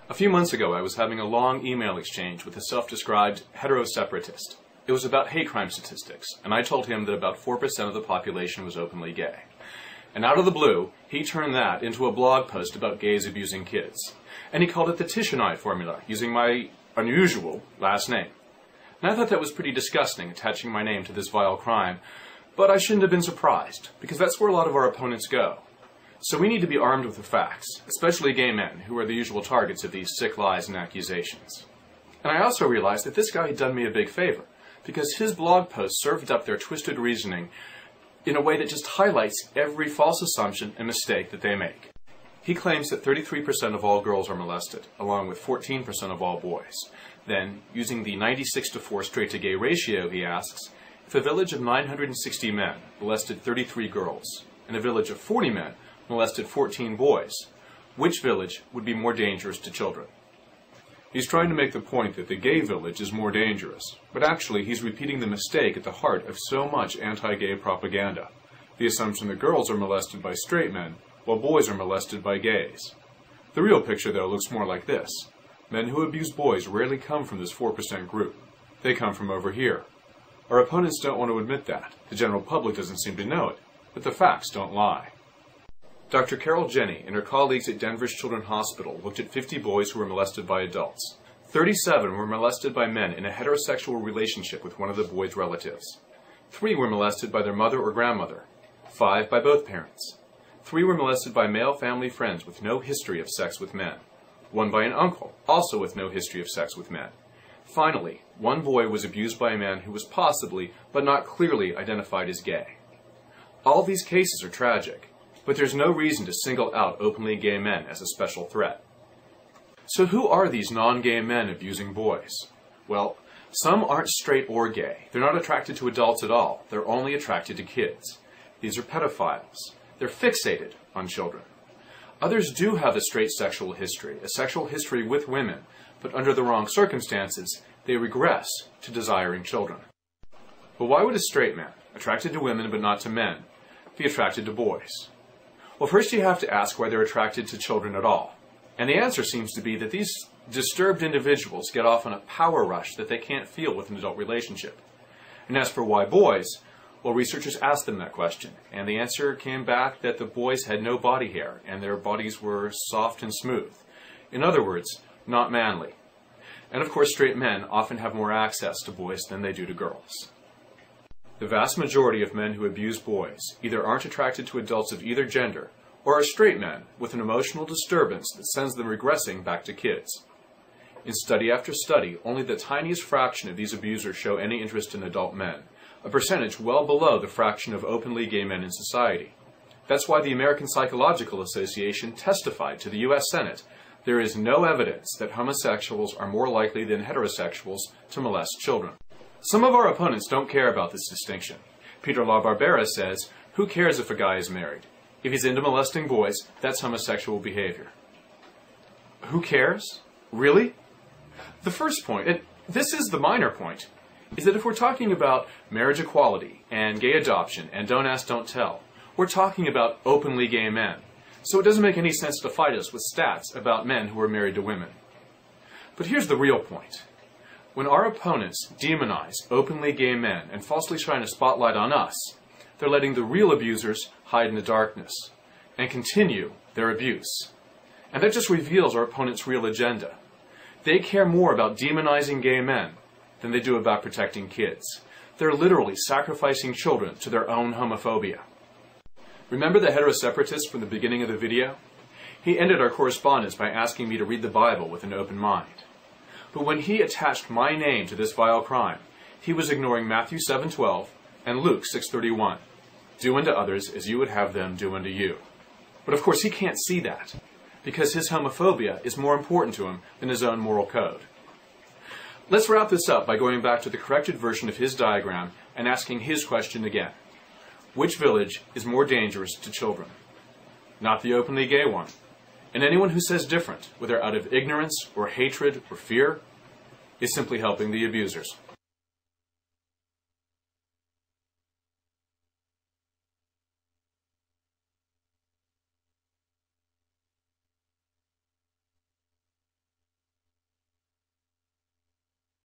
A few months ago, I was having a long email exchange with a self-described hetero-separatist. It was about hate crime statistics, and I told him that about 4% of the population was openly gay. And out of the blue, he turned that into a blog post about gays abusing kids. And he called it the Tishonite formula, using my unusual last name. And I thought that was pretty disgusting, attaching my name to this vile crime, but I shouldn't have been surprised, because that's where a lot of our opponents go. So we need to be armed with the facts, especially gay men, who are the usual targets of these sick lies and accusations. And I also realized that this guy had done me a big favor, because his blog post served up their twisted reasoning in a way that just highlights every false assumption and mistake that they make. He claims that 33% of all girls are molested, along with 14% of all boys. Then, using the 96-to-4 straight-to-gay ratio, he asks, if a village of 960 men molested 33 girls, and a village of 40 men molested 14 boys, which village would be more dangerous to children? He's trying to make the point that the gay village is more dangerous, but actually he's repeating the mistake at the heart of so much anti-gay propaganda, the assumption that girls are molested by straight men, while boys are molested by gays. The real picture, though, looks more like this. Men who abuse boys rarely come from this 4% group. They come from over here. Our opponents don't want to admit that. The general public doesn't seem to know it, but the facts don't lie. Dr. Carol Jenny and her colleagues at Denver's Children's Hospital looked at 50 boys who were molested by adults. 37 were molested by men in a heterosexual relationship with one of the boys' relatives. 3 were molested by their mother or grandmother. 5 by both parents. 3 were molested by male family friends with no history of sex with men. 1 by an uncle, also with no history of sex with men. Finally, 1 boy was abused by a man who was possibly, but not clearly, identified as gay. All these cases are tragic, but there's no reason to single out openly gay men as a special threat. So who are these non-gay men abusing boys? Well, some aren't straight or gay. They're not attracted to adults at all. They're only attracted to kids. These are pedophiles. They're fixated on children. Others do have a straight sexual history, a sexual history with women, but under the wrong circumstances, they regress to desiring children. But why would a straight man, attracted to women but not to men, be attracted to boys? Well, first you have to ask why they're attracted to children at all. And the answer seems to be that these disturbed individuals get off on a power rush that they can't feel with an adult relationship. And as for why boys, well, researchers asked them that question, and the answer came back that the boys had no body hair, and their bodies were soft and smooth. In other words, not manly. And of course, straight men often have more access to boys than they do to girls. The vast majority of men who abuse boys either aren't attracted to adults of either gender, or are straight men with an emotional disturbance that sends them regressing back to kids. In study after study, only the tiniest fraction of these abusers show any interest in adult men, a percentage well below the fraction of openly gay men in society. That's why the American Psychological Association testified to the U.S. Senate there is no evidence that homosexuals are more likely than heterosexuals to molest children. Some of our opponents don't care about this distinction. Peter LaBarbera says, who cares if a guy is married? If he's into molesting boys, that's homosexual behavior. Who cares? Really? The first point, and this is the minor point, is that if we're talking about marriage equality and gay adoption and don't ask, don't tell, we're talking about openly gay men. So it doesn't make any sense to fight us with stats about men who are married to women. But here's the real point. When our opponents demonize openly gay men and falsely shine a spotlight on us, they're letting the real abusers hide in the darkness and continue their abuse. And that just reveals our opponents' real agenda. They care more about demonizing gay men than they do about protecting kids. They're literally sacrificing children to their own homophobia. Remember the hetero-separatist from the beginning of the video? He ended our correspondence by asking me to read the Bible with an open mind. But when he attached my name to this vile crime, he was ignoring Matthew 7:12 and Luke 6:31. Do unto others as you would have them do unto you. But of course he can't see that, because his homophobia is more important to him than his own moral code. Let's wrap this up by going back to the corrected version of his diagram and asking his question again. Which village is more dangerous to children? Not the openly gay one. And anyone who says different, whether out of ignorance or hatred or fear, is simply helping the abusers.